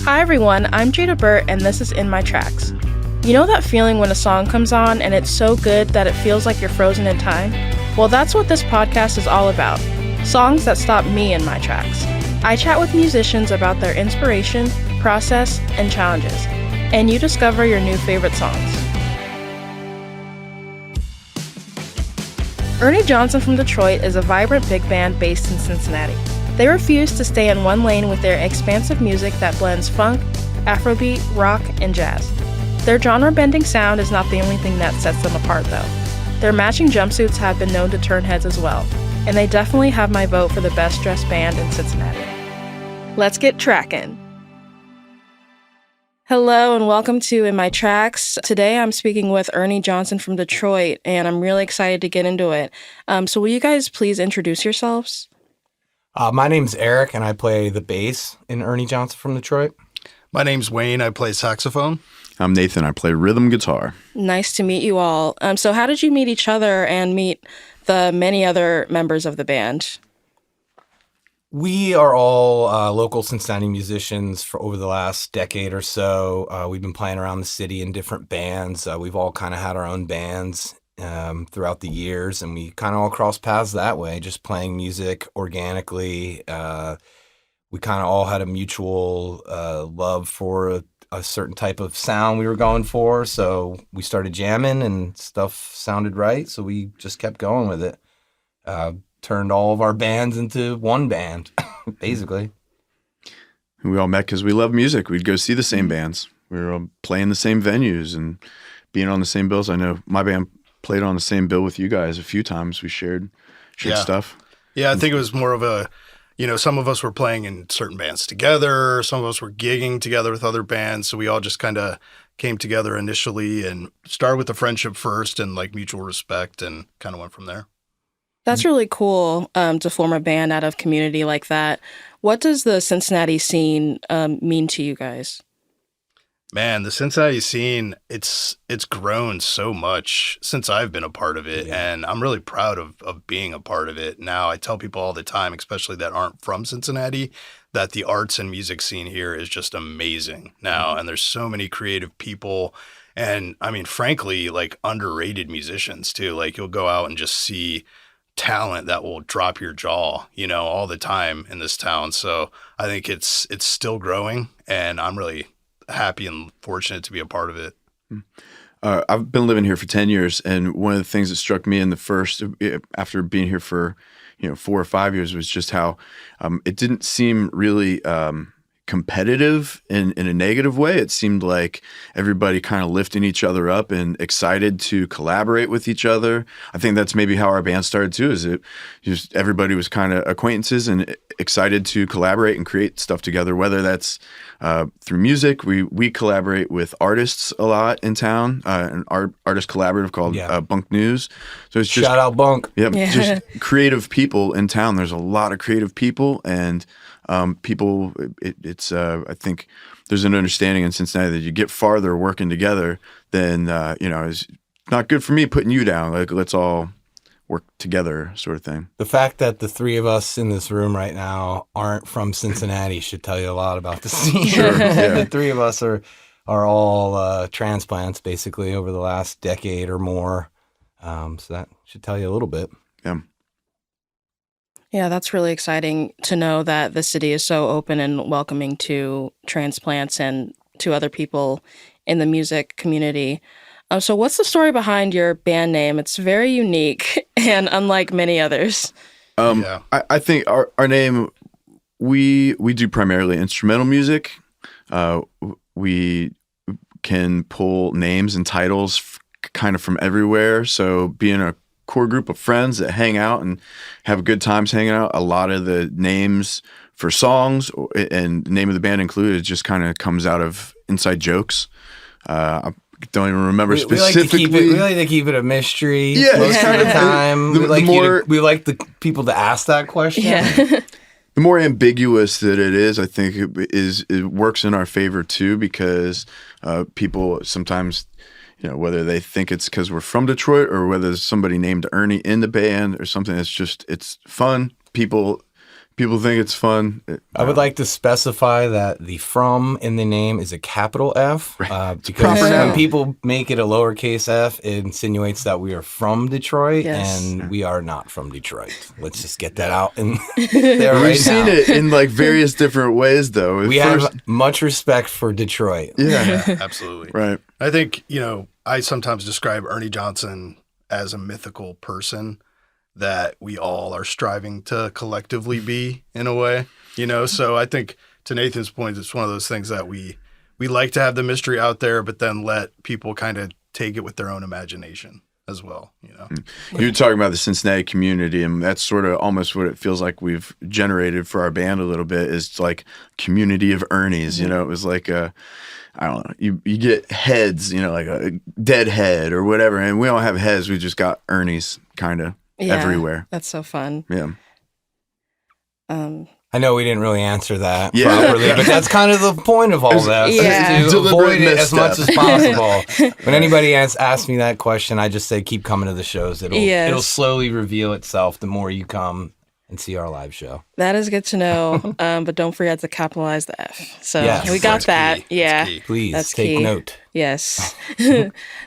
Hi everyone, I'm Jada Burt and this is In My Tracks. You know that feeling when a song comes on and it's so good that it feels like you're frozen in time? Well, that's what this podcast is all about. Songs that stop me in my tracks. I chat with musicians about their inspiration, process, and challenges. And you discover your new favorite songs. Ernie Johnson From Detroit is a vibrant big band based in Cincinnati. They refuse to stay in one lane with their expansive music that blends funk, Afrobeat, rock, and jazz. Their genre-bending sound is not the only thing that sets them apart, though. Their matching jumpsuits have been known to turn heads as well, and they definitely have my vote for the best-dressed band in Cincinnati. Let's get tracking. Hello and welcome to In My Tracks. Today I'm speaking with Ernie Johnson from Detroit, and I'm really excited to get into it. So will you guys please introduce yourselves? My name's Eric, and I play the bass in Ernie Johnson From Detroit. My name's Wayne. I play saxophone. I'm Nathan. I play rhythm guitar. Nice to meet you all. So how did you meet each other and meet the many other members of the band? We are all local Cincinnati musicians for over the last decade or so. We've been playing around the city in different bands. We've all kind of had our own bands throughout the years, and we kind of all crossed paths that way, just playing music organically. We kind of all had a mutual love for a certain type of sound we were going for, so we started jamming and stuff sounded right, so we just kept going with it. Turned all of our bands into one band, basically. We all met because we love music. We'd go see the same bands. We were all playing the same venues and being on the same bills. I know my band played on the same bill with you guys a few times. We shared stuff. Yeah, I think it was more of a, some of us were playing in certain bands together. Some of us were gigging together with other bands. So we all just kind of came together initially and started with the friendship first and like mutual respect and kind of went from there. That's really cool to form a band out of community like that. What does the Cincinnati scene mean to you guys? Man, the Cincinnati scene, it's grown so much since I've been a part of it, and I'm really proud of being a part of it. Now, I tell people all the time, especially that aren't from Cincinnati, that the arts and music scene here is just amazing now, and there's so many creative people, and I mean, frankly, like underrated musicians too. Like you'll go out and just see talent that will drop your jaw, all the time in this town. So I think it's still growing, and I'm really happy and fortunate to be a part of it. I've been living here for 10 years, and one of the things that struck me in the first, after being here for 4 or 5 years, was just how it didn't seem really competitive in a negative way. It seemed like everybody kind of lifting each other up and excited to collaborate with each other. I think that's maybe how our band started too, is it just everybody was kind of acquaintances and excited to collaborate and create stuff together, whether that's through music. We collaborate with artists a lot in town, an artist collaborative called Bunk News. So it's just shout out Bunk. Yeah, just creative people in town. There's a lot of creative people, and people, it's I think there's an understanding in Cincinnati that you get farther working together than, it's not good for me putting you down. Like, let's all work together sort of thing. The fact that the three of us in this room right now aren't from Cincinnati should tell you a lot about the scene. Sure, yeah. The three of us are all transplants basically over the last decade or more. So that should tell you a little bit. Yeah. Yeah, that's really exciting to know that the city is so open and welcoming to transplants and to other people in the music community. So what's the story behind your band name? It's very unique and unlike many others. I think our name, we do primarily instrumental music. We can pull names and titles kind of from everywhere. So being a core group of friends that hang out and have good times hanging out, a lot of the names for songs and the name of the band included just kind of comes out of inside jokes. I don't even remember specifically. We like to keep it a mystery. Yeah, most of the time. We like the people to ask that question. Yeah. The more ambiguous that it is, I think it works in our favor too, because people sometimes, whether they think it's because we're from Detroit or whether there's somebody named Ernie in the band or something, it's fun. People People think it's fun. I would like to specify that the "from" in the name is a capital F, because proper when noun. people make it a lowercase f, it insinuates that we are from Detroit, Yes. and we are not from Detroit. Let's just get that out in there right We've seen now. it in like various different ways, though. We have much respect for Detroit. yeah, Yeah, absolutely. right. I think, I sometimes describe Ernie Johnson as a mythical person that we all are striving to collectively be in a way, So I think to Nathan's point, it's one of those things that we like to have the mystery out there, but then let people kind of take it with their own imagination as well, You're talking about the Cincinnati community, and that's sort of almost what it feels like we've generated for our band a little bit, is like community of Ernies. It was like I don't know, you get heads, like a dead head or whatever, and we don't have heads, we just got Ernies kind of everywhere. That's so fun. Yeah. I know we didn't really answer that Yeah. properly, but that's kind of the point of all that, Yeah. is to Deliberate avoid it as misstep. much as possible. When anybody asks me that question, I just say keep coming to the shows. It'll slowly reveal itself the more you come and see our live show. That is good to know, but don't forget to capitalize the F. So Yes. we got That's that. key. Yeah. That's key. Please That's take key. note. Yes.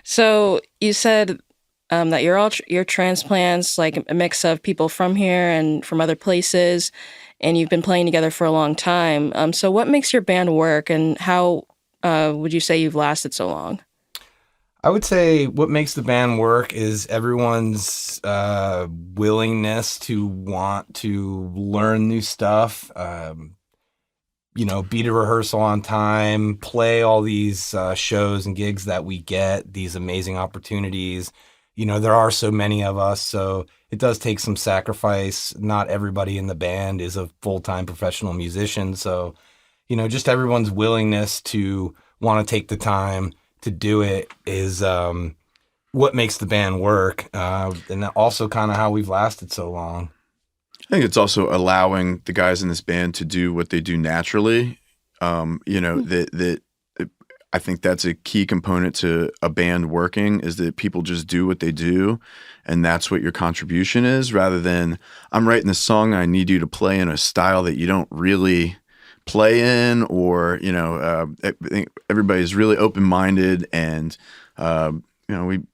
So you said that you're transplants, like a mix of people from here and from other places, and you've been playing together for a long time. So what makes your band work, and how would you say you've lasted so long? I would say what makes the band work is everyone's willingness to want to learn new stuff, be to rehearsal on time, play all these shows and gigs that we get, these amazing opportunities. There are so many of us, so it does take some sacrifice. Not everybody in the band is a full-time professional musician, so, just everyone's willingness to want to take the time to do it is what makes the band work, and also kind of how we've lasted so long. I think it's also allowing the guys in this band to do what they do naturally. That I think that's a key component to a band working, is that people just do what they do, and that's what your contribution is, rather than I'm writing this song and I need you to play in a style that you don't really play in, or I think everybody's really open-minded, and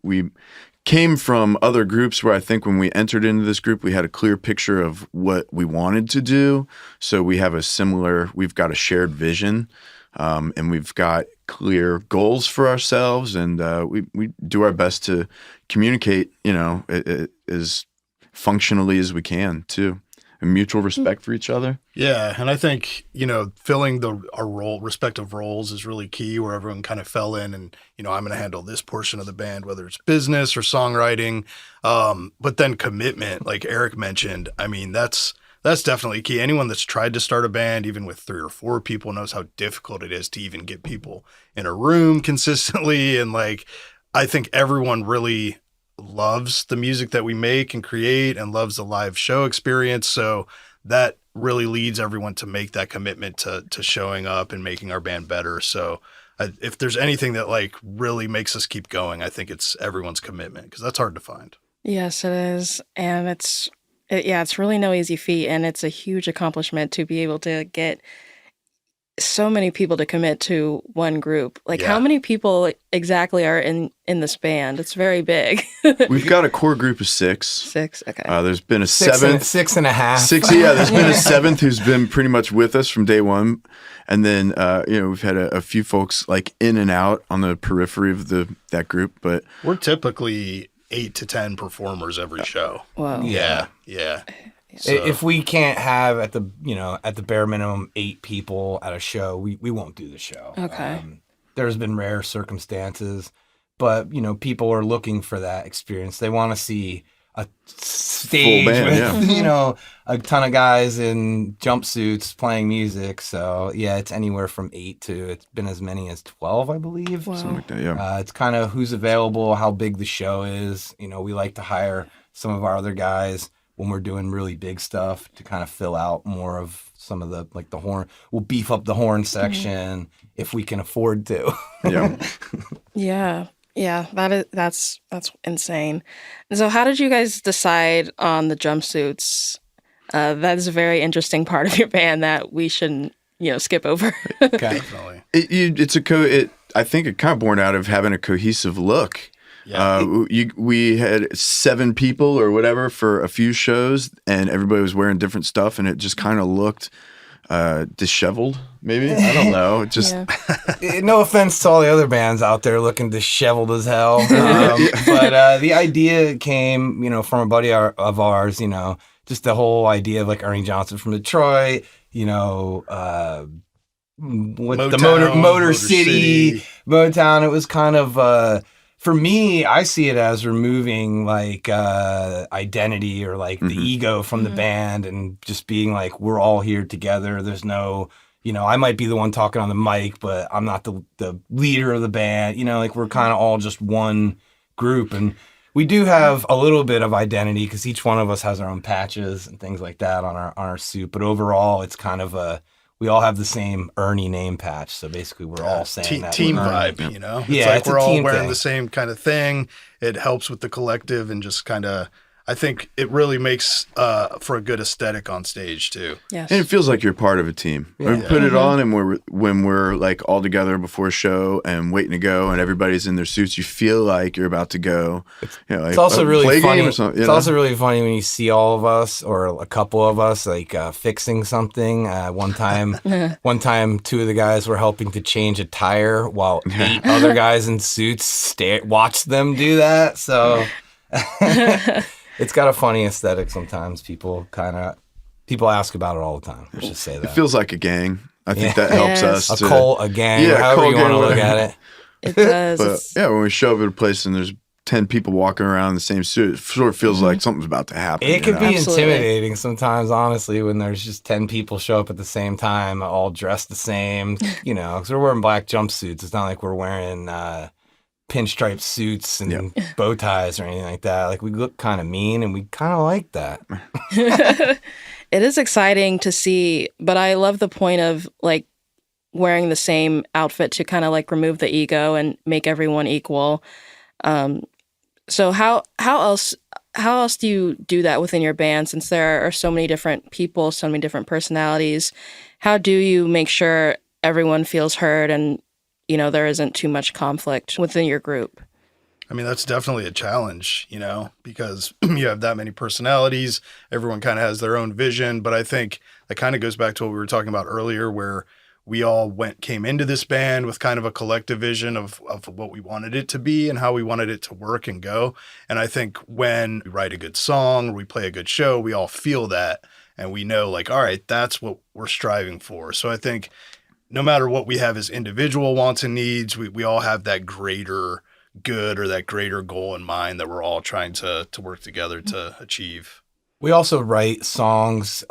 we came from other groups where I think when we entered into this group, we had a clear picture of what we wanted to do. So we've got a shared vision, and we've got clear goals for ourselves, and we do our best to communicate, as functionally as we can too. And mutual respect for each other. Yeah, and I think, filling our respective roles is really key, where everyone kind of fell in and, I'm going to handle this portion of the band, whether it's business or songwriting. But then commitment, like Eric mentioned, I mean, that's definitely key. Anyone that's tried to start a band, even with 3 or 4 people, knows how difficult it is to even get people in a room consistently. And I think everyone really loves the music that we make and create, and loves the live show experience. So that really leads everyone to make that commitment to showing up and making our band better. So if there's anything that really makes us keep going, I think it's everyone's commitment, because that's hard to find. Yes, it is. And it's really no easy feat. And it's a huge accomplishment to be able to get so many people to commit to one group. How many people exactly are in this band? It's very big. We've got a core group of 6. 6, okay. There's been a Six seventh. and a half. 6, yeah. There's been a 7th who's been pretty much with us from day one, and then we've had a few folks in and out on the periphery of that group. But We're typically 8 to 10 performers every show. Wow. Yeah. So, If we can't have at the bare minimum 8 people at a show, we won't do the show. Okay. There's been rare circumstances, but people are looking for that experience. They want to see a stage Full band, with a ton of guys in jumpsuits playing music. So yeah, it's anywhere from 8 to it's been as many as 12, I believe. Wow. something like that, yeah. It's kind of who's available, how big the show is. We like to hire some of our other guys when we're doing really big stuff to kind of fill out more of some of the the horn. We'll beef up the horn section if we can afford to. Yeah. Yeah, that's insane. And so how did you guys decide on the jumpsuits? That is a very interesting part of your band that we shouldn't, skip over. Okay. Definitely. I think it kind of born out of having a cohesive look. Yeah. We had 7 people or whatever for a few shows, and everybody was wearing different stuff, and it just kind of looked disheveled. Maybe, I don't know. It just No offense to all the other bands out there looking disheveled as hell, but the idea came, from a buddy of ours. Just the whole idea of like Ernie Johnson from Detroit. With Motown, the Motor City, Motown. It was kind of for me, I see it as removing like identity or like the ego from the band and just being like, we're all here together. There's no, I might be the one talking on the mic, but I'm not the leader of the band. Like we're kind of all just one group. And we do have a little bit of identity because each one of us has our own patches and things like that on our suit. But overall, it's kind of we all have the same Ernie name patch. So basically, we're all saying that. Team Ernie. vibe, Yeah, It's like it's we're a all team wearing thing. the same kind of thing. It helps with the collective and just kind of, I think it really makes for a good aesthetic on stage too. Yes. and it feels like you're part of a team. Yeah. We put it on, and when we're like all together before a show and waiting to go, and everybody's in their suits, you feel like you're about to go. Like, It's also play really a funny. game or something, It's also really funny when you see all of us or a couple of us like fixing something. One time, 2 of the guys were helping to change a tire while 8 other guys in suits watched them do that. So it's got a funny aesthetic. Sometimes people ask about it all the time. Let's just say that. It feels like a gang. I think that helps Yes. us. a cult, a gang, Yeah, however cult you want to gang, look whatever. at it. It does. But It's- yeah, when we show up at a place and there's 10 people walking around in the same suit, it sort of feels like something's about to happen. It could be Absolutely. intimidating sometimes, honestly, when there's just 10 people show up at the same time, all dressed the same, because we're wearing black jumpsuits. It's not like we're wearing pinstripe suits and bow ties or anything like that. Like, we look kind of mean, and we kind of like that. It is exciting to see, but I love the point of like wearing the same outfit to kind of like remove the ego and make everyone equal. So how else do you do that within your band, since there are so many different people, so many different personalities? How do you make sure everyone feels heard and there isn't too much conflict within your group? I mean, that's definitely a challenge, because you have that many personalities. Everyone kind of has their own vision. But I think that kind of goes back to what we were talking about earlier, where we all came into this band with kind of a collective vision of what we wanted it to be and how we wanted it to work and go. And I think when we write a good song or we play a good show, we all feel that. And we know like, all right, that's what we're striving for. So I think no matter what we have as individual wants and needs, we all have that greater good or that greater goal in mind that we're all trying to work together to achieve. We also write songs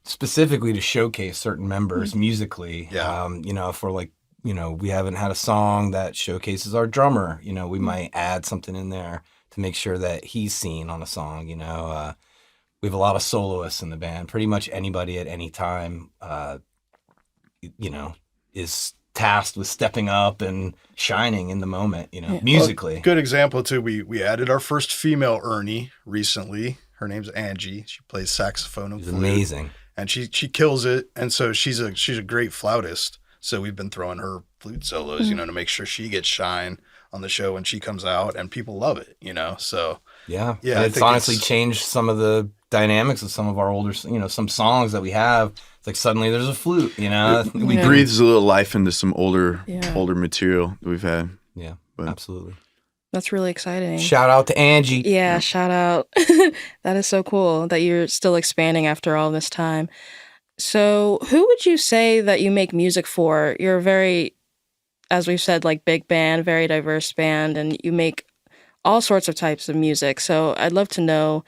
specifically to showcase certain members musically. Yeah. If we're like, we haven't had a song that showcases our drummer, we might add something in there to make sure that he's seen on a song. We have a lot of soloists in the band. Pretty much anybody at any time, is tasked with stepping up and shining in the moment, musically. Good example too. We added our first female Ernie recently. Her name's Angie. She plays saxophone and It's flute. amazing. And she kills it. And so she's a great flautist. So we've been throwing her flute solos, to make sure she gets shine on the show when she comes out, and people love it, So Yeah. Yeah, And I it's think honestly it's- changed some of the dynamics of some of our older, some songs that we have. It's like suddenly there's a flute, We Yeah. breathes a little life into some older material that we've had. Yeah, But- absolutely. That's really exciting. Shout out to Angie. Yeah, shout out. That is so cool that you're still expanding after all this time. So, who would you say that you make music for? You're a very, as we've said, like big band, very diverse band, and you make all sorts of types of music. So, I'd love to know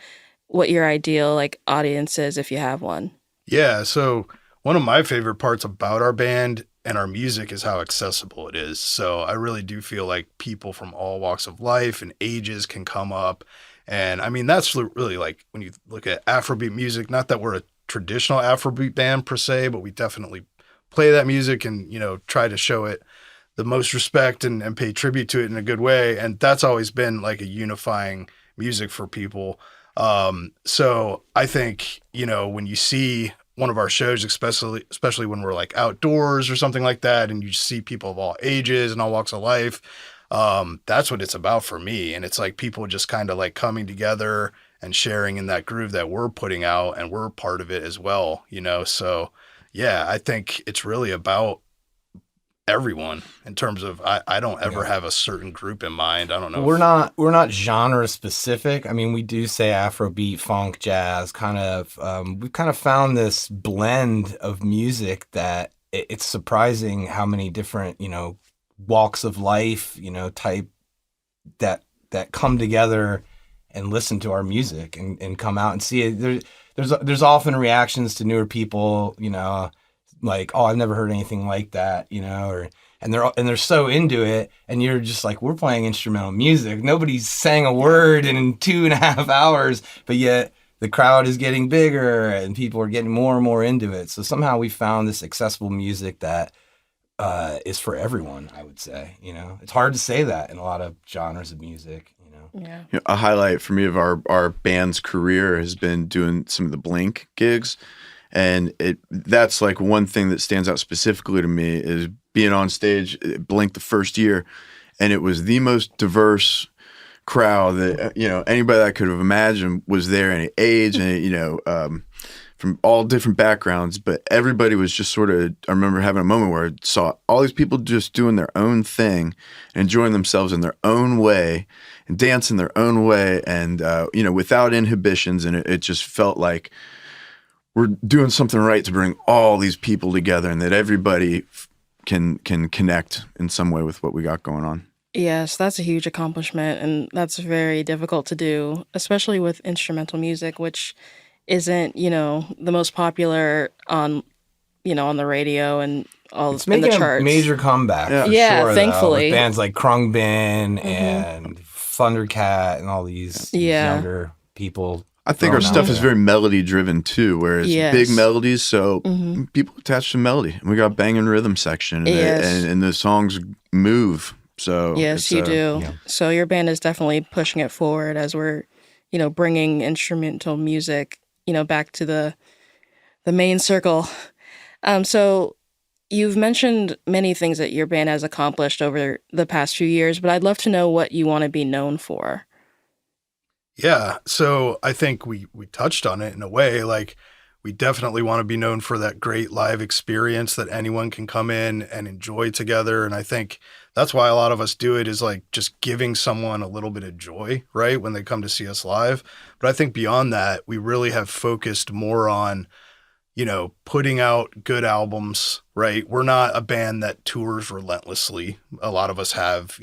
what your ideal like audience is if you have one. Yeah, so one of my favorite parts about our band and our music is how accessible it is. So I really do feel like people from all walks of life and ages can come up. And I mean, that's really like when you look at Afrobeat music, not that we're a traditional Afrobeat band per se, but we definitely play that music and, try to show it the most respect and pay tribute to it in a good way. And that's always been like a unifying music for people. So I think, when you see one of our shows, especially when we're like outdoors or something like that, and you see people of all ages and all walks of life, that's what it's about for me. And it's like people just kind of like coming together and sharing in that groove that we're putting out, and we're part of it as well, So yeah, I think it's really about everyone in terms of I don't ever have a certain group in mind. I don't know. We're not genre specific. I mean, we do say Afrobeat, funk, jazz, kind of. We've kind of found this blend of music that it's surprising how many different walks of life type that come together and listen to our music and come out and see it. There's often reactions to newer people, like, oh, I've never heard anything like that, and they're so into it, and you're just like, we're playing instrumental music. Nobody's sang a word in 2.5 hours, but yet the crowd is getting bigger and people are getting more and more into it. So somehow we found this accessible music that is for everyone, I would say. It's hard to say that in a lot of genres of music. Yeah. A highlight for me of our band's career has been doing some of the Blink gigs. And that's like one thing that stands out specifically to me is being on stage at Blink the first year. And it was the most diverse crowd that, anybody that I could have imagined was there, any age and, from all different backgrounds. But everybody was just sort of, I remember having a moment where I saw all these people just doing their own thing, enjoying themselves in their own way and dancing their own way. And, without inhibitions. And it just felt like we're doing something right to bring all these people together, and that everybody can connect in some way with what we got going on. Yes, that's a huge accomplishment, and that's very difficult to do, especially with instrumental music, which isn't, the most popular on the radio and all It's in the making charts. a major comeback. Yeah. For Yeah, sure, thankfully. with bands like Krungbin and Thundercat and all these younger people. I think our thrown stuff out is there. very melody driven too, where it's Yes. big melodies, so people attach to melody. And we got banging rhythm section, and, Yes. and the songs move. So Yes, it's, you do. yeah. So your band is definitely pushing it forward as we're, bringing instrumental music, back to the main circle. So you've mentioned many things that your band has accomplished over the past few years, but I'd love to know what you want to be known for. Yeah. So I think we touched on it in a way. Like, we definitely want to be known for that great live experience that anyone can come in and enjoy together. And I think that's why a lot of us do it, is like just giving someone a little bit of joy, right, when they come to see us live. But I think beyond that, we really have focused more on, putting out good albums, right? We're not a band that tours relentlessly. A lot of us have,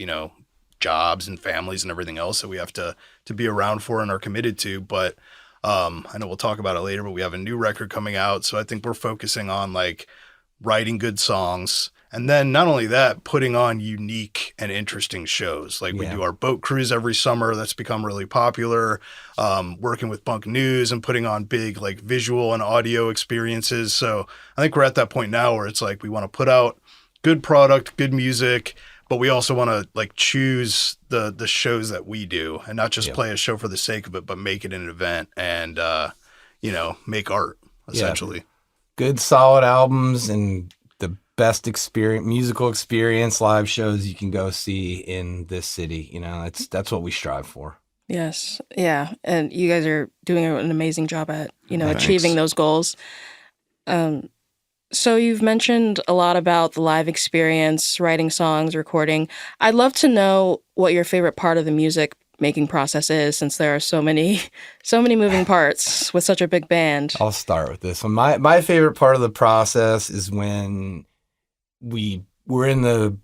jobs and families and everything else that we have to be around for and are committed to. But I know we'll talk about it later, but we have a new record coming out. So I think we're focusing on like writing good songs. And then not only that, putting on unique and interesting shows. Like we do our boat cruise every summer. That's become really popular. Working with Bunk News and putting on big like visual and audio experiences. So I think we're at that point now where it's like we want to put out good product, good music, but we also want to like choose the shows that we do and not just play a show for the sake of it, but make it an event and, make art essentially. Yeah. Good solid albums and the best musical experience, live shows you can go see in this city. That's what we strive for. Yes. Yeah. And you guys are doing an amazing job at, achieving those goals. So you've mentioned a lot about the live experience, writing songs, recording. I'd love to know what your favorite part of the music making process is, since there are so many moving parts with such a big band. I'll start with this one. My favorite part of the process is when we're in the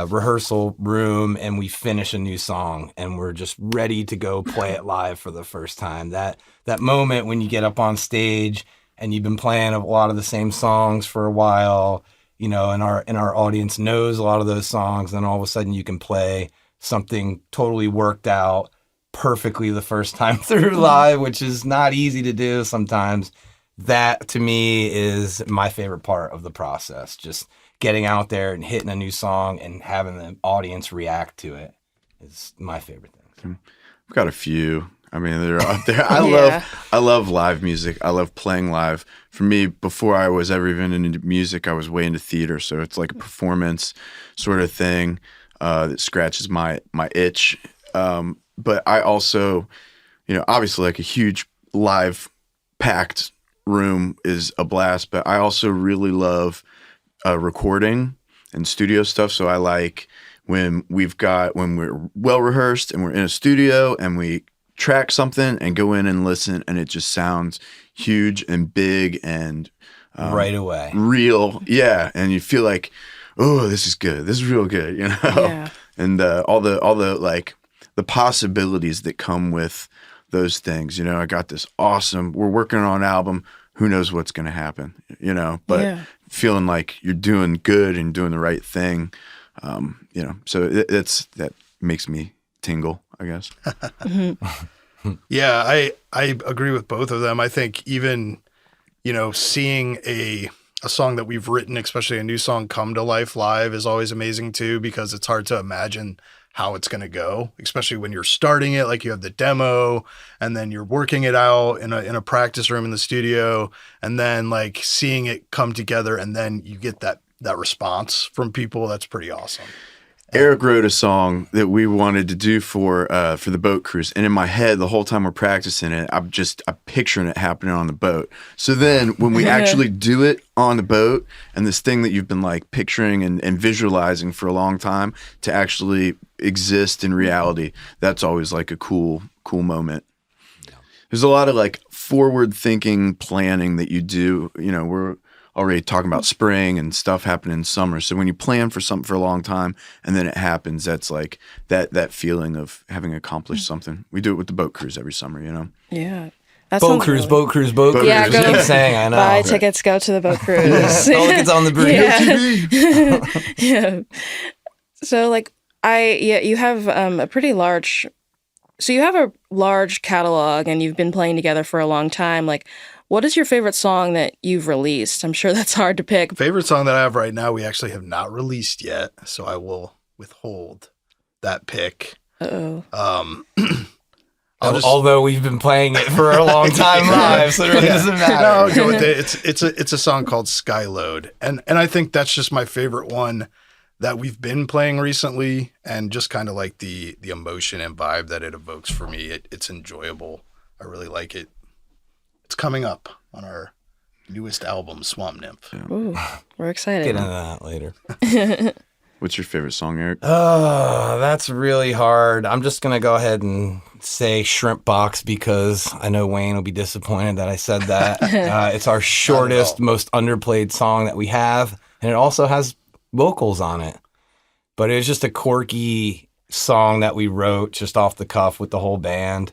rehearsal room and we finish a new song and we're just ready to go play it live for the first time. That moment when you get up on stage and you've been playing a lot of the same songs for a while, and our audience knows a lot of those songs, then all of a sudden you can play something totally worked out perfectly the first time through live, which is not easy to do sometimes. That to me is my favorite part of the process. Just getting out there and hitting a new song and having the audience react to it is my favorite thing. I've got a few. I mean, they're out there. I love live music. I love playing live. For me, before I was ever even into music, I was way into theater. So it's like a performance sort of thing that scratches my itch. But I also, obviously like a huge live packed room is a blast, but I also really love recording and studio stuff. So I like when we're well rehearsed and we're in a studio and we track something and go in and listen and it just sounds huge and big and right away real. Yeah. And you feel like, oh, this is good. This is real good, Yeah. And all the like the possibilities that come with those things. I got this awesome, we're working on an album. Who knows what's going to happen, but feeling like you're doing good and doing the right thing. So that makes me tingle, I guess. Yeah, I agree with both of them. I think even, seeing a song that we've written, especially a new song, come to life live is always amazing too, because it's hard to imagine how it's going to go, especially when you're starting it, like you have the demo and then you're working it out in a practice room in the studio, and then like seeing it come together and then you get that response from people. That's pretty awesome. Eric wrote a song that we wanted to do for the boat cruise, and in my head the whole time we're practicing it, I'm picturing it happening on the boat. So then when we actually do it on the boat, and this thing that you've been like picturing and visualizing for a long time to actually exist in reality, that's always like a cool moment. There's a lot of like forward thinking planning that you do. We're already talking about spring and stuff happening in summer. So when you plan for something for a long time and then it happens, that's like that feeling of having accomplished something. We do it with the boat cruise every summer, Yeah. That boat sounds cruise, really- boat cruise, boat cruise. Yeah, go Keep saying, I know. Buy tickets, go to the boat cruise. All the kids on the bridge. Yeah. So like you have a pretty large, so you have a large catalog and you've been playing together for a long time. Like, what is your favorite song that you've released? I'm sure that's hard to pick. Favorite song that I have right now, we actually have not released yet, so I will withhold that pick. Uh-oh. Although we've been playing it for a long time live, so it really doesn't matter. No, I'll go with it. It's a song called Skyload, and I think that's just my favorite one that we've been playing recently, and just kind of like the emotion and vibe that it evokes for me. It's enjoyable. I really like it. It's coming up on our newest album, Swamp Nymph. Ooh, we're excited. Get into that later. What's your favorite song, Eric? Oh, that's really hard. I'm just going to go ahead and say Shrimp Box because I know Wayne will be disappointed that I said that. It's our shortest, most underplayed song that we have, and it also has vocals on it. But it was just a quirky song that we wrote just off the cuff with the whole band.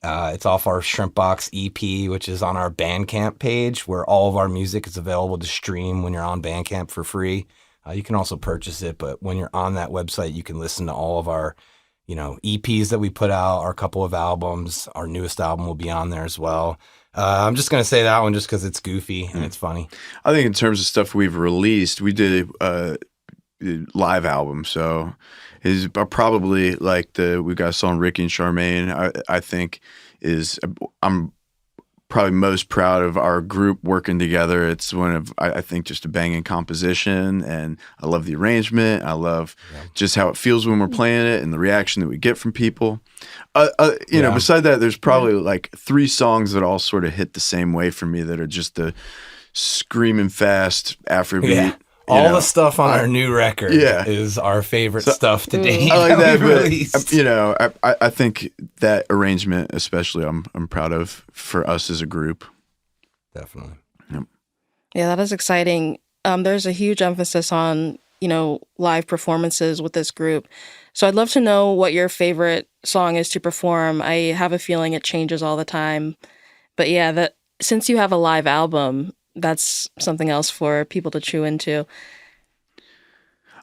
It's off our Shrimp Box EP, which is on our Bandcamp page, where all of our music is available to stream when you're on Bandcamp for free. You can also purchase it, but when you're on that website, you can listen to all of our, EPs that we put out, our couple of albums. Our newest album will be on there as well. I'm just going to say that one just because it's goofy and it's funny. I think in terms of stuff we've released, we did a live album, so is probably like we've got a song Ricky and Charmaine. I think I'm probably most proud of our group working together. It's one of I think just a banging composition, and I love the arrangement. I love just how it feels when we're playing it and the reaction that we get from people. Beside that, there's probably like 3 songs that all sort of hit the same way for me that are just the screaming fast Afrobeat. Yeah. All the stuff on our new record is our favorite stuff to date. I like that, but I think that arrangement, especially, I'm proud of for us as a group. Definitely. Yep. Yeah, that is exciting. There's a huge emphasis on, live performances with this group. So I'd love to know what your favorite song is to perform. I have a feeling it changes all the time. But yeah, since you have a live album, that's something else for people to chew into.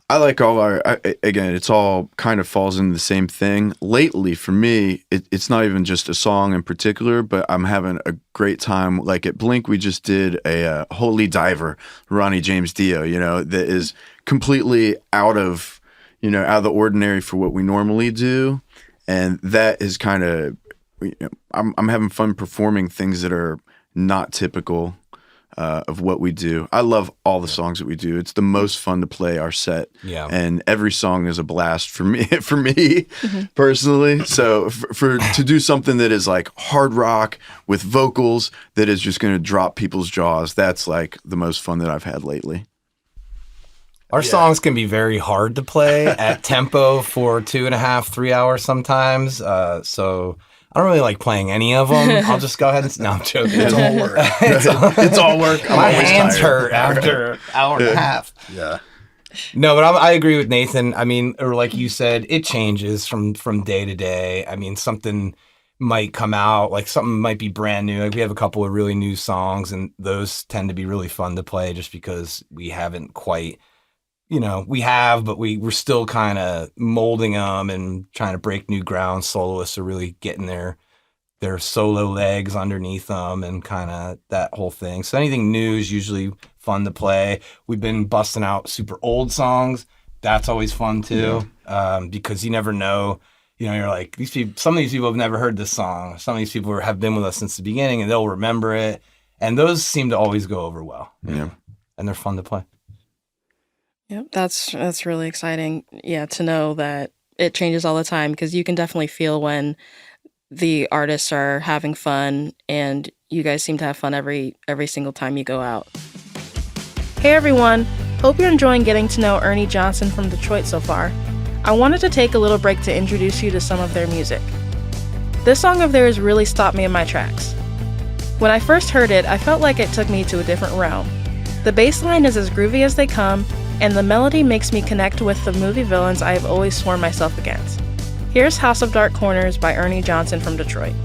I like again, it's all kind of falls into the same thing. Lately, for me, it's not even just a song in particular, but I'm having a great time. Like at Blink, we just did a Holy Diver, Ronnie James Dio, that is completely out of the ordinary for what we normally do. And that is kind of I'm having fun performing things that are not typical of what we do. I love all the songs that we do. It's the most fun to play our set. Yeah. And every song is a blast for me personally. So to do something that is like hard rock with vocals that is just going to drop people's jaws, that's like the most fun that I've had lately. Our songs can be very hard to play at tempo for 2.5, 3 hours sometimes. So I don't really like playing any of them. I'll just go ahead and... No, I'm joking. It's all work. It's all work. I'm My always hands tired. hurt after an hour and a half. Yeah. No, but I agree with Nathan. I mean, or like you said, it changes from day to day. I mean, something might come out, like something might be brand new. Like we have a couple of really new songs, and those tend to be really fun to play just because we haven't quite... we have, but we're still kind of molding them and trying to break new ground. Soloists are really getting their solo legs underneath them and kind of that whole thing. So anything new is usually fun to play. We've been busting out super old songs. That's always fun too, because you never know. You're like, some of these people have never heard this song. Some of these people have been with us since the beginning, and they'll remember it. And those seem to always go over well. Yeah, and they're fun to play. Yep, that's really exciting. Yeah, to know that it changes all the time, because you can definitely feel when the artists are having fun, and you guys seem to have fun every single time you go out. Hey everyone, hope you're enjoying getting to know Ernie Johnson from Detroit so far. I wanted to take a little break to introduce you to some of their music. This song of theirs really stopped me in my tracks. When I first heard it, I felt like it took me to a different realm. The bass line is as groovy as they come, and the melody makes me connect with the movie villains I have always sworn myself against. Here's House of Dark Corners by Ernie Johnson from Detroit.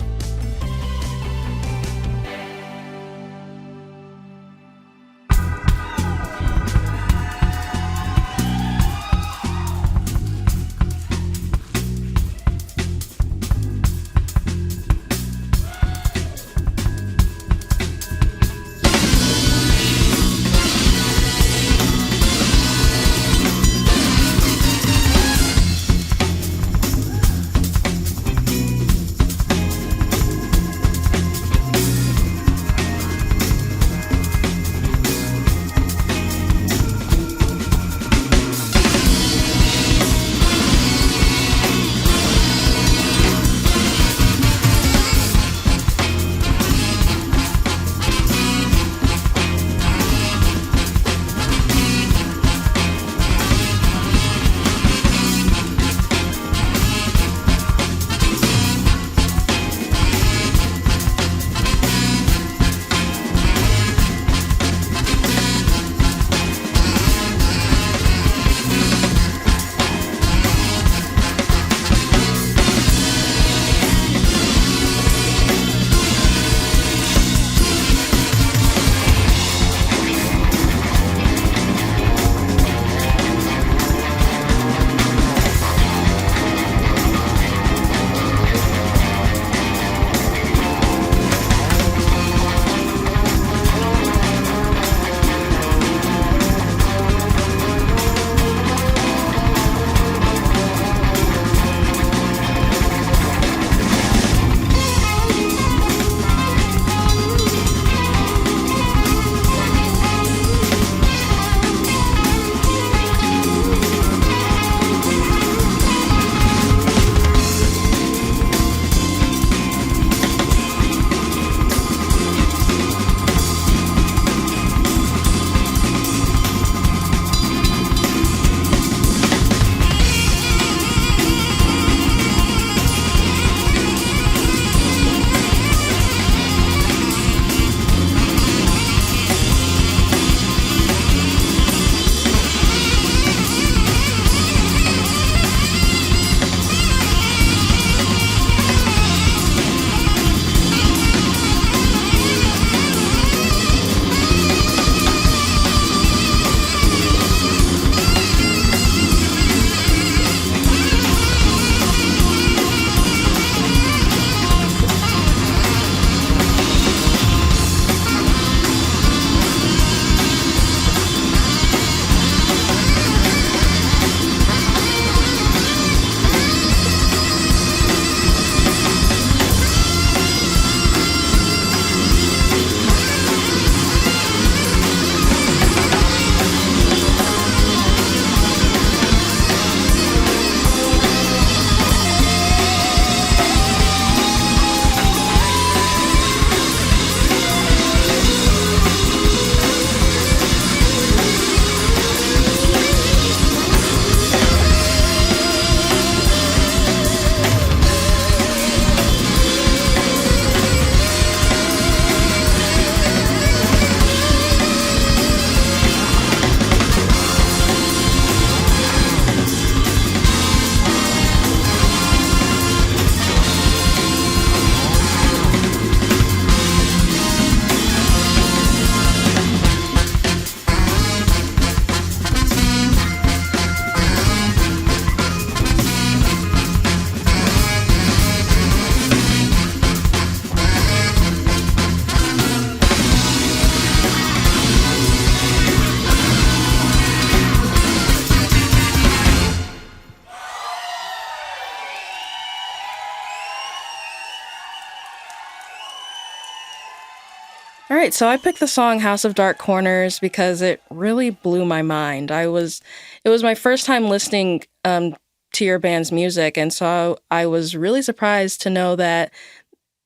All right, so I picked the song House of Dark Corners because it really blew my mind. It was my first time listening to your band's music, and so I was really surprised to know that,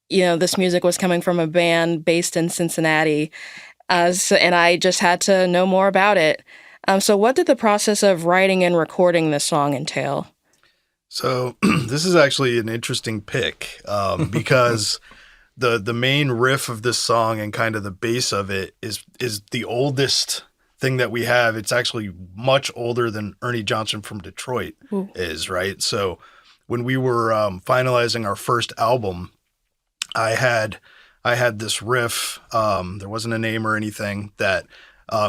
this music was coming from a band based in Cincinnati, and I just had to know more about it. So what did the process of writing and recording this song entail? So this is actually an interesting pick because the main riff of this song and kind of the base of it is the oldest thing that we have. It's actually much older than Ernie Johnson from Detroit is, right? So when we were finalizing our first album, I had this riff. There wasn't a name or anything that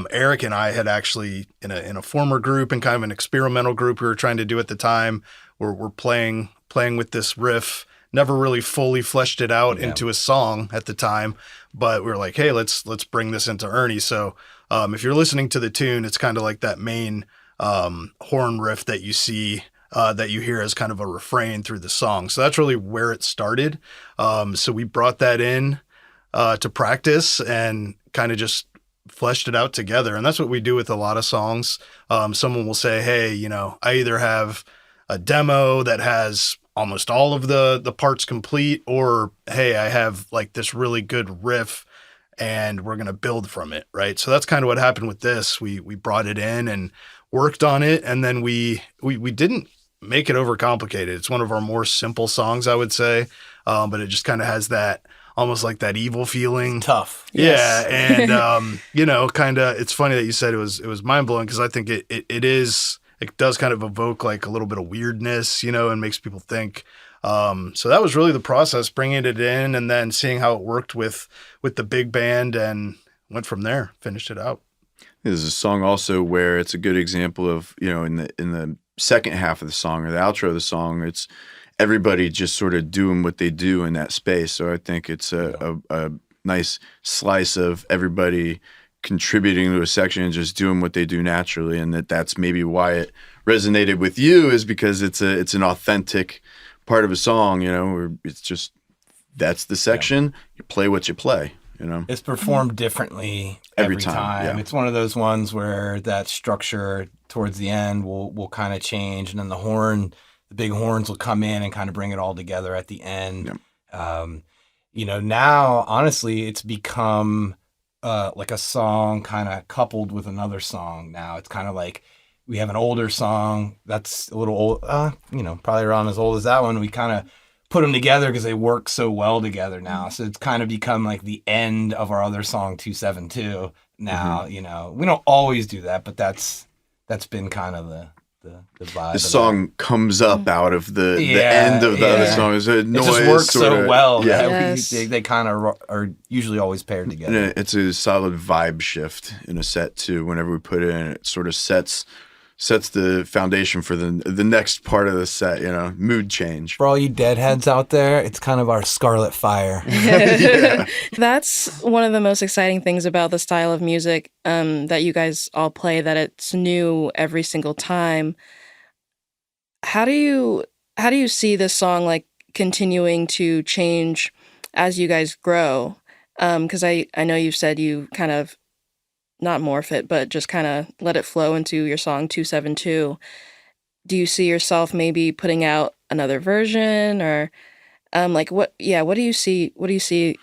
Eric and I had actually in a former group and kind of an experimental group we were trying to do at the time. We're playing with this riff. Never really fully fleshed it out into a song at the time, but we were like, hey, let's bring this into Ernie. So if you're listening to the tune, it's kind of like that main horn riff that you see, that you hear as kind of a refrain through the song. So that's really where it started. So we brought that in to practice and kind of just fleshed it out together. And that's what we do with a lot of songs. Someone will say, hey, I either have a demo that has almost all of the parts complete, or hey, I have like this really good riff and we're going to build from it. Right. So that's kind of what happened with this. We brought it in and worked on it. And then we didn't make it overcomplicated. It's one of our more simple songs, I would say. But it just kind of has that almost like that evil feeling. Tough. Yeah. Yes. And, kind of, it's funny that you said it was mind blowing, because I think it does kind of evoke like a little bit of weirdness, and makes people think. So that was really the process, bringing it in and then seeing how it worked with the big band, and went from there, finished it out. There's a song also where it's a good example of, in the second half of the song or the outro of the song, it's everybody just sort of doing what they do in that space. So I think it's a nice slice of everybody contributing to a section and just doing what they do naturally, and that's maybe why it resonated with you, is because it's an authentic part of a song, where it's just that's the section. You play what you play. It's performed differently every time. Yeah. It's one of those ones where that structure towards the end will kind of change, and then the big horns will come in and kind of bring it all together at the end. Yep. Now honestly, it's become like a song kind of coupled with another song. Now it's kind of like we have an older song that's a little old, probably around as old as that one. We kind of put them together because they work so well together now. So it's kind of become like the end of our other song 272 now. We don't always do that, but that's been kind of the vibe. The song comes up out of the end of the other song. It's a noise. It just works so well. Yeah. They kind of are usually always paired together. And it's a solid vibe shift in a set too. Whenever we put it in, it sort of sets the foundation for the next part of the set, mood change. For all you deadheads out there, it's kind of our Scarlet Fire. That's one of the most exciting things about the style of music that you guys all play, that it's new every single time. How do you see this song like continuing to change as you guys grow? Because I know you've said you kind of not morph it, but just kind of let it flow into your song 272. Do you see yourself maybe putting out another version, or what do you see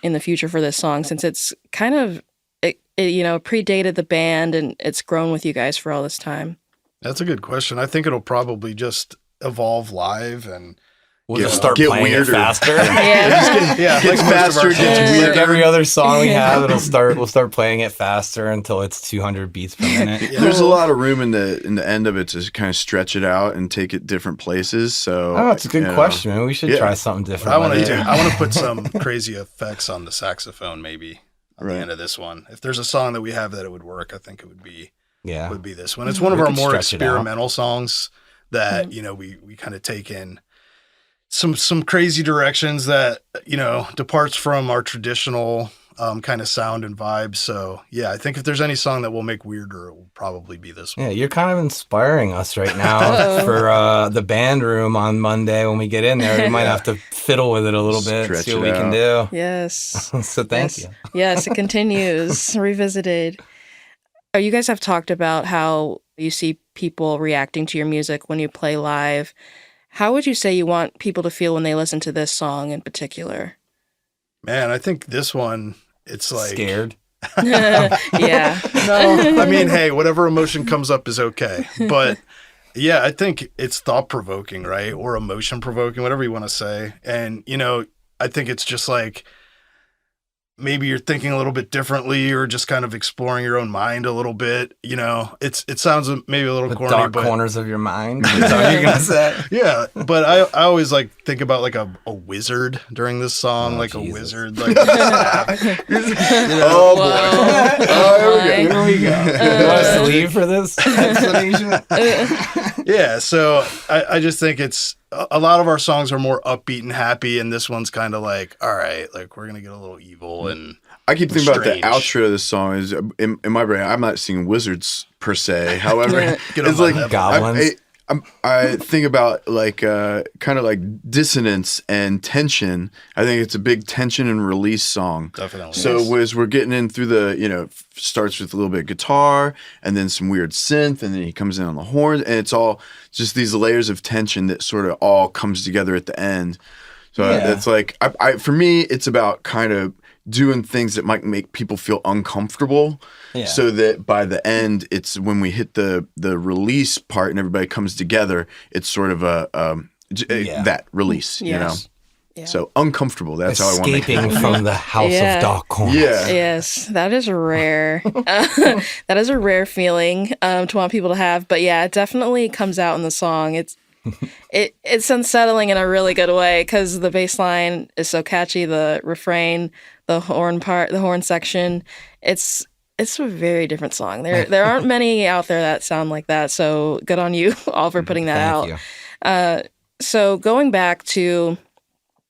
in the future for this song, since it's kind of it predated the band and it's grown with you guys for all this time? That's a good question. I think it'll probably just evolve live, and we'll just start playing weirder. It faster. Gets faster, gets weirder. Like every other song we have, we'll start playing it faster until it's 200 beats per minute. There's a lot of room in the end of it to kind of stretch it out and take it different places. So that's a good question, man. We should try something different. I want to put some crazy effects on the saxophone maybe at the end of this one. If there's a song that we have that it would work, I think it would be this one. It's one of our more experimental songs that we kind of take in some crazy directions that departs from our traditional kind of sound and vibe. So yeah, I think if there's any song that will make weirder, it will probably be this one. Yeah, you're kind of inspiring us right now for the band room on Monday when we get in there. We might have to fiddle with it a little bit, Stretch see what it we can out. do. Yes. So thank Yes. you. Yes, it continues. Revisited. You guys have talked about how you see people reacting to your music when you play live. How would you say you want people to feel when they listen to this song in particular? Man, I think this one, it's like Scared. Yeah. No, I mean, hey, whatever emotion comes up is okay. But yeah, I think it's thought provoking, right? Or emotion provoking, whatever you want to say. And, I think it's just like maybe you're thinking a little bit differently or just kind of exploring your own mind a little bit. It sounds maybe a little The corny, dark but corners of your mind. Is that what you're going to say? yeah, but I always like think about like a wizard during this song, Oh, like Jesus. a wizard, like Oh boy! Oh, here we go. You want us to leave for this explanation? yeah. So I just think it's a lot of our songs are more upbeat and happy, and this one's kind of like, all right, like we're gonna get a little evil and I keep thinking about the strange. outro of this song. Is in my brain, I'm not singing wizards per se. However, Get on it's my like level. Goblins. I think about like kind of like dissonance and tension. I think it's a big tension and release song. Definitely. So as we're getting in through the, starts with a little bit of guitar and then some weird synth, and then he comes in on the horns, and it's all just these layers of tension that sort of all comes together at the end. So Yeah. it's like, for me, it's about kind of doing things that might make people feel uncomfortable, Yeah. so that by the end, it's when we hit the release part and everybody comes together, it's sort of Yeah. that release, Yes. Yeah. So uncomfortable. That's how I want to make Escaping it. from the house Yeah. of dark corners. Yeah. Yes, that is rare. That is a rare feeling to want people to have. But yeah, it definitely comes out in the song. It's unsettling in a really good way because the bass line is so catchy. The refrain, the horn section, it's a very different song. There aren't many out there that sound like that. So good on you all for putting that out. Thank you. So going back to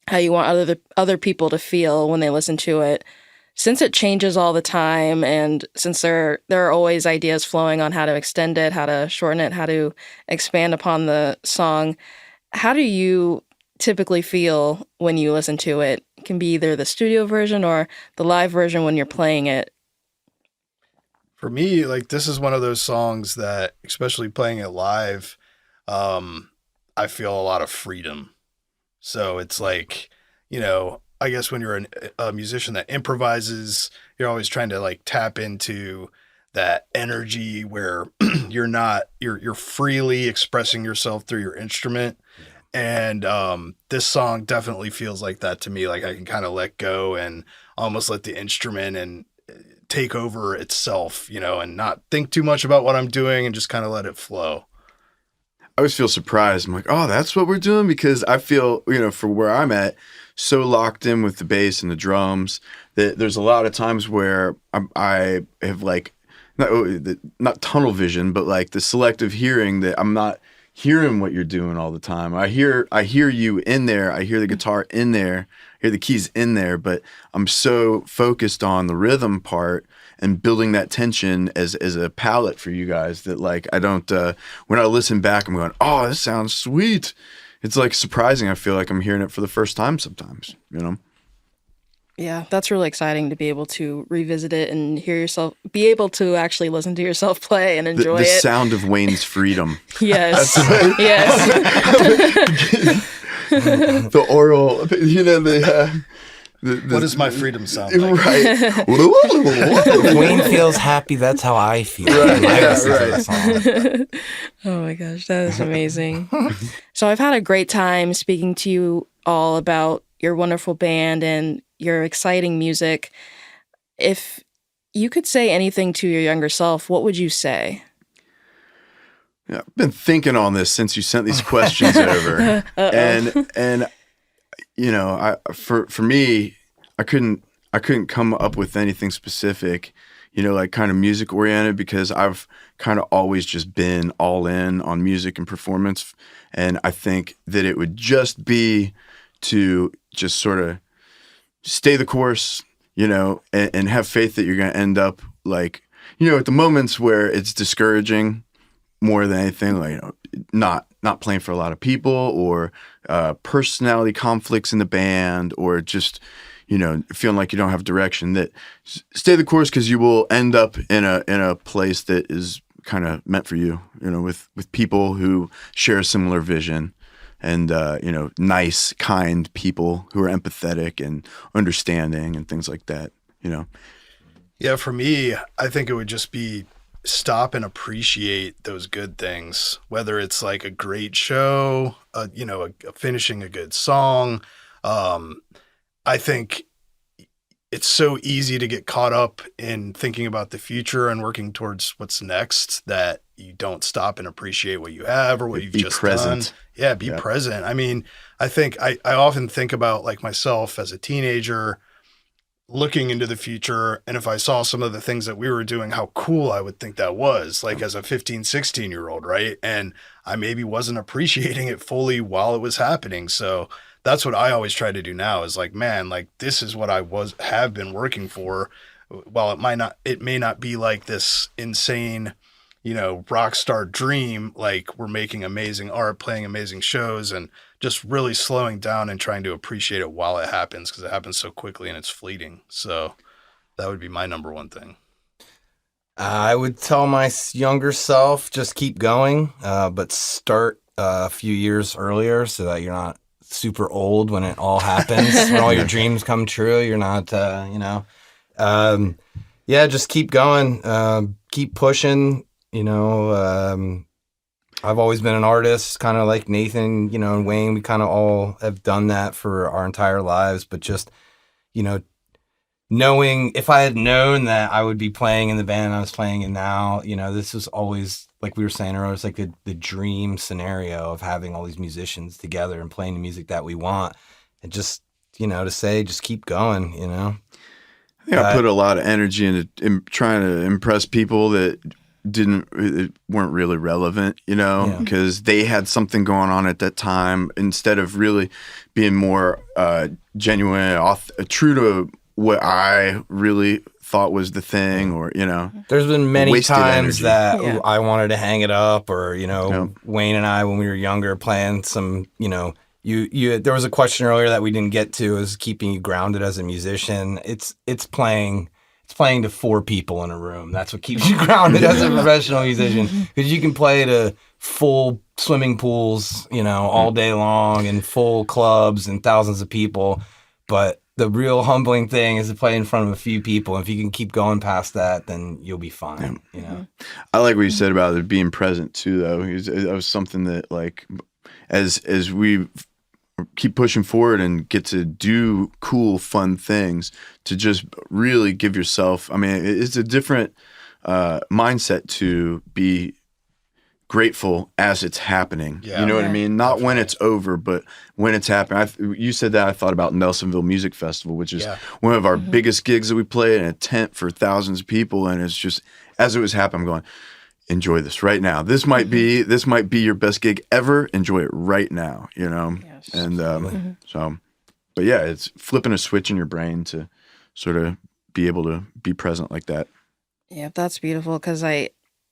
how you want other people to feel when they listen to it, since it changes all the time, and since there are always ideas flowing on how to extend it, how to shorten it, how to expand upon the song, how do you typically feel when you listen to it? It can be either the studio version or the live version when you're playing it. For me, like this is one of those songs that, especially playing it live, I feel a lot of freedom. So it's like, I guess when you're a musician that improvises, you're always trying to like tap into that energy where you're freely expressing yourself through your instrument. And this song definitely feels like that to me. Like I can kind of let go and almost let the instrument and take over itself, and not think too much about what I'm doing and just kind of let it flow. I always feel surprised. I'm like, oh, that's what we're doing? Because I feel, for where I'm at, so locked in with the bass and the drums that there's a lot of times where I have like, not tunnel vision, but like the selective hearing that I'm not hearing what you're doing all the time. I hear you in there. I hear the guitar in there. I hear the keys in there, but I'm so focused on the rhythm part and building that tension as a palette for you guys that like I don't when I listen back I'm going, oh, this sounds sweet. It's like surprising. I feel like I'm hearing it for the first time sometimes, Yeah, that's really exciting to be able to revisit it and hear yourself, be able to actually listen to yourself play and enjoy the it. sound of Wayne's freedom. Yes. Yes. The oral, What does my freedom sound like? Right. Wayne feels happy. That's how I feel. Right, when I yeah, listen to right. the song. Oh my gosh, that is amazing. So I've had a great time speaking to you all about your wonderful band and your exciting music. If you could say anything to your younger self, what would you say? Yeah, I've been thinking on this since you sent these questions over, and for me, I couldn't come up with anything specific, like kind of music oriented, because I've kind of always just been all in on music and performance, and I think that it would just be to just sort of stay the course, and have faith that you're going to end up like, at the moments where it's discouraging more than anything, like, not playing for a lot of people, or personality conflicts in the band, or just, feeling like you don't have direction, that stay the course, because you will end up in a place that is kind of meant for you, with people who share a similar vision, and, nice, kind people who are empathetic and understanding and things like that, Yeah, for me, I think it would just be stop and appreciate those good things, whether it's like a great show, finishing a good song. I think it's so easy to get caught up in thinking about the future and working towards what's next that you don't stop and appreciate what you have or what you've just done. Yeah, be present. I mean, I think I often think about like myself as a teenager looking into the future, and if I saw some of the things that we were doing, how cool I would think that was, like as a 15, 16-year-old, right? And I maybe wasn't appreciating it fully while it was happening. So that's what I always try to do now, is like, man, like this is what I have been working for. While it may not be like this insane, rock star dream, like we're making amazing art, playing amazing shows, and just really slowing down and trying to appreciate it while it happens, because it happens so quickly and it's fleeting. So that would be my number one thing. I would tell my younger self, just keep going, but start a few years earlier so that you're not super old when it all happens, when all your dreams come true. You're not, just keep going, keep pushing, I've always been an artist, kind of like Nathan, and Wayne. We kind of all have done that for our entire lives. But just, knowing, if I had known that I would be playing in the band I was playing in now, this was always, like we were saying earlier, it's like the dream scenario of having all these musicians together and playing the music that we want. And just, to say, just keep going, I think I put a lot of energy into trying to impress people that weren't really relevant, because they had something going on at that time, instead of really being more genuine, true to what I really thought was the thing, or there's been many times energy. that I wanted to hang it up, or Wayne and I, when we were younger, playing some, you there was a question earlier that we didn't get to, is keeping you grounded as a musician. It's playing to 4 people in a room. That's what keeps you grounded as a professional musician, because you can play to full swimming pools, all day long, and full clubs and thousands of people. But the real humbling thing is to play in front of a few people. If you can keep going past that, then you'll be fine. I like what you said about it being present too, though. That was something that, like, as we keep pushing forward and get to do cool, fun things, to just really give yourself, it's a different mindset to be grateful as it's happening. You know what I mean? Not definitely when it's over, but when it's happening. You said that, I thought about Nelsonville Music Festival, which is one of our biggest gigs that we played in a tent for thousands of people. And it's just, as it was happening, I'm going, enjoy this right now. This might be your best gig ever. Enjoy it right now, Yes. And so, but yeah, it's flipping a switch in your brain to sort of be able to be present like that. Yeah, that's beautiful, because I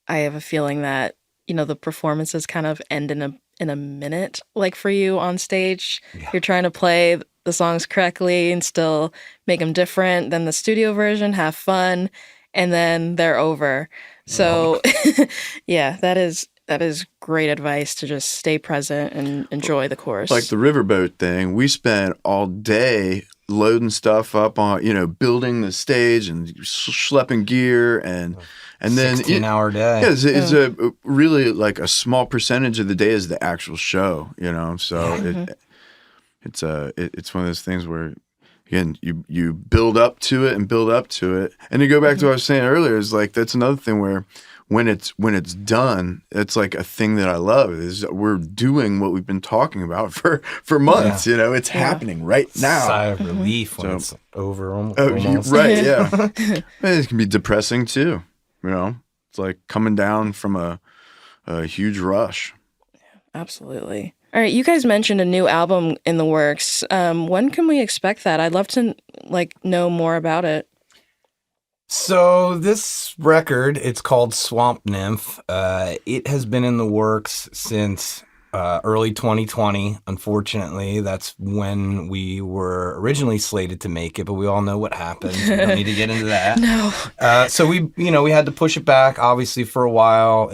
have a feeling that, the performances kind of end in a minute, like for you on stage. You're trying to play the songs correctly and still make them different than the studio version, have fun, and then they're over. So that is great advice, to just stay present and enjoy the course. Like the riverboat thing, we spent all day loading stuff up on, building the stage and schlepping gear, and then 16-hour day. Yeah, it's a really, like, a small percentage of the day is the actual show, So it's one of those things where, again, you build up to it, and to go back to what I was saying earlier, is like, that's another thing where when it's done, it's like a thing that I love, is we're doing what we've been talking about for months. It's happening right now. Sigh of relief when it's over. Almost. Right? Yeah. It can be depressing too. It's like coming down from a huge rush. Absolutely. All right, you guys mentioned a new album in the works. When can we expect that? I'd love to know more about it. So this record, it's called Swamp Nymph. It has been in the works since early 2020. Unfortunately, that's when we were originally slated to make it, but we all know what happened. We don't need to get into that. No. So we had to push it back, obviously, for a while.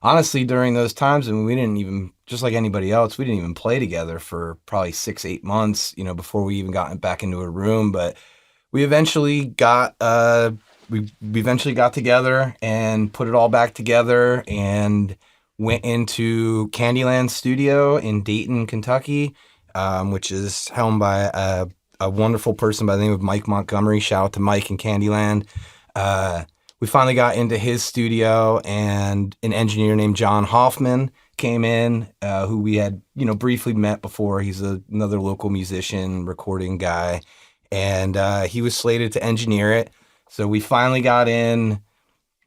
Honestly, during those times, we didn't even, just like anybody else, we didn't even play together for probably 6-8 months, before we even got back into a room. But we eventually got together and put it all back together and went into Candyland Studio in Dayton, Kentucky, which is helmed by a wonderful person by the name of Mike Montgomery. Shout out to Mike and Candyland. We finally got into his studio, and an engineer named John Hoffman came in, who we had, briefly met before. He's another local musician, recording guy, and he was slated to engineer it. So we finally got in.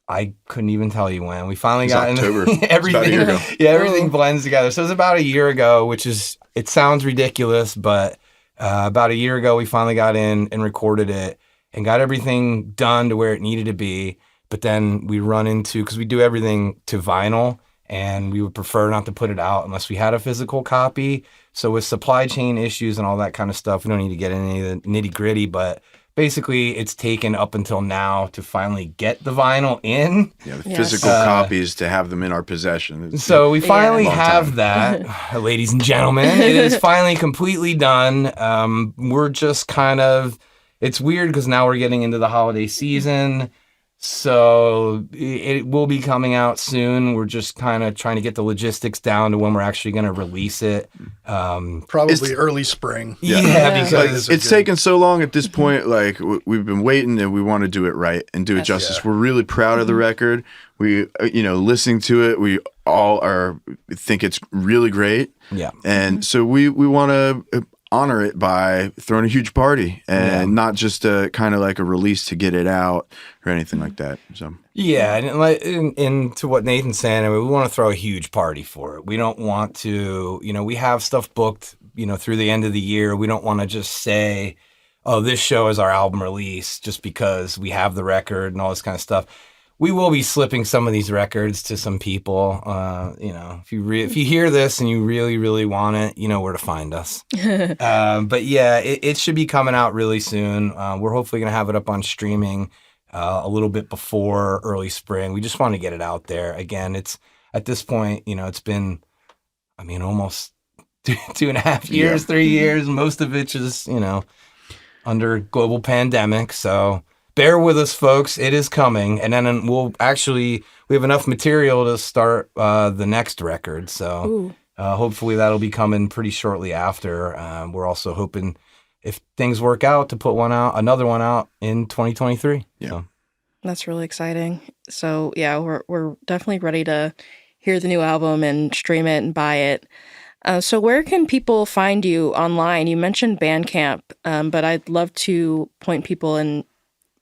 I couldn't even tell you when. We finally got October. in. Everything, about a year ago. Yeah, everything blends together. So it was about a year ago, it sounds ridiculous, but about a year ago, we finally got in and recorded it and got everything done to where it needed to be. But then we run into, because we do everything to vinyl, and we would prefer not to put it out unless we had a physical copy. So with supply chain issues and all that kind of stuff, we don't need to get into any of the nitty gritty, but basically it's taken up until now to finally get the vinyl in. Yeah, the physical copies, to have them in our possession. So we finally have that, ladies and gentlemen. It is finally completely done. We're just kind of, it's weird because now we're getting into the holiday season. So it will be coming out soon. We're just kind of trying to get the logistics down to when we're actually going to release it. Probably early spring. Yeah, because it's taken so long at this point. Like we've been waiting, and we want to do it right and do it justice. Yeah. We're really proud of the record. We, listening to it, we all think it's really great. Yeah, and so we want to honor it by throwing a huge party, and not just kind of like a release to get it out or anything like that. So yeah, and to what Nathan's saying, we want to throw a huge party for it. We don't want to, we have stuff booked, through the end of the year. We don't want to just say, oh, this show is our album release just because we have the record and all this kind of stuff. We will be slipping some of these records to some people. If you hear this and you really, really want it, you know where to find us. But yeah, it should be coming out really soon. We're hopefully going to have it up on streaming a little bit before early spring. We just want to get it out there. Again, it's at this point, it's been, almost 2.5 years, 3 years. Most of it just, under global pandemic. So bear with us, folks. It is coming. And then we have enough material to start the next record. So hopefully that'll be coming pretty shortly after. We're also hoping, if things work out, to put another one out in 2023. Yeah. So. That's really exciting. So yeah, we're definitely ready to hear the new album and stream it and buy it. So where can people find you online? You mentioned Bandcamp, but I'd love to point people in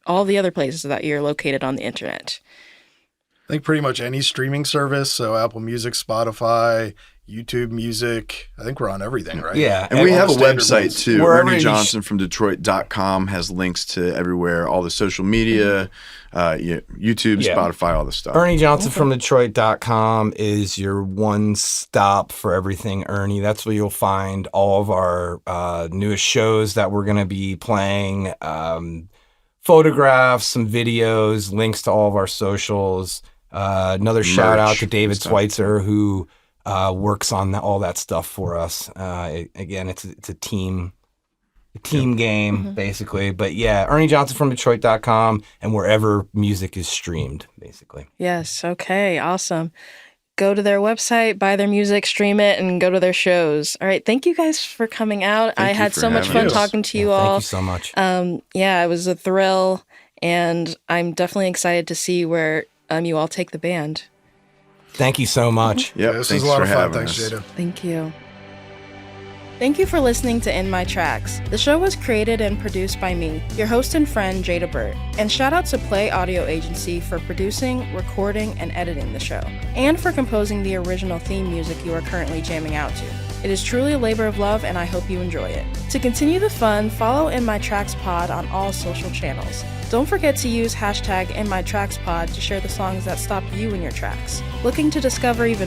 all the other places that you're located on the internet. I think pretty much any streaming service. So Apple Music, Spotify, YouTube Music. I think we're on everything, right? Yeah. And we have a standard website ones. too. Wherever Ernie Johnson from Detroit.com has links to everywhere, all the social media, YouTube, Spotify, all the stuff. Ernie Johnson from Detroit.com is your one stop for everything Ernie. That's where you'll find all of our newest shows that we're going to be playing, photographs, some videos, links to all of our socials. Another shout out to David Schweitzer, who works on all that stuff for us. Again, it's a team game, basically. But yeah, Ernie Johnson from Detroit.com and wherever music is streamed, basically. Yes. Okay. Awesome. Go to their website, buy their music, stream it, and go to their shows. All right. Thank you guys for coming out. I had so much fun talking to you all. Thank you so much. Yeah, it was a thrill, and I'm definitely excited to see where you all take the band. Thank you so much. Yep, This thanks was a lot for of fun. having Thanks, us. Jada. Thank you. Thank you for listening to In My Tracks. The show was created and produced by me, your host and friend, Jada Burt. And shout out to Play Audio Agency for producing, recording, and editing the show, and for composing the original theme music you are currently jamming out to. It is truly a labor of love, and I hope you enjoy it. To continue the fun, follow In My Tracks Pod on all social channels. Don't forget to use hashtag InMyTracksPod to share the songs that stop you in your tracks. Looking to discover even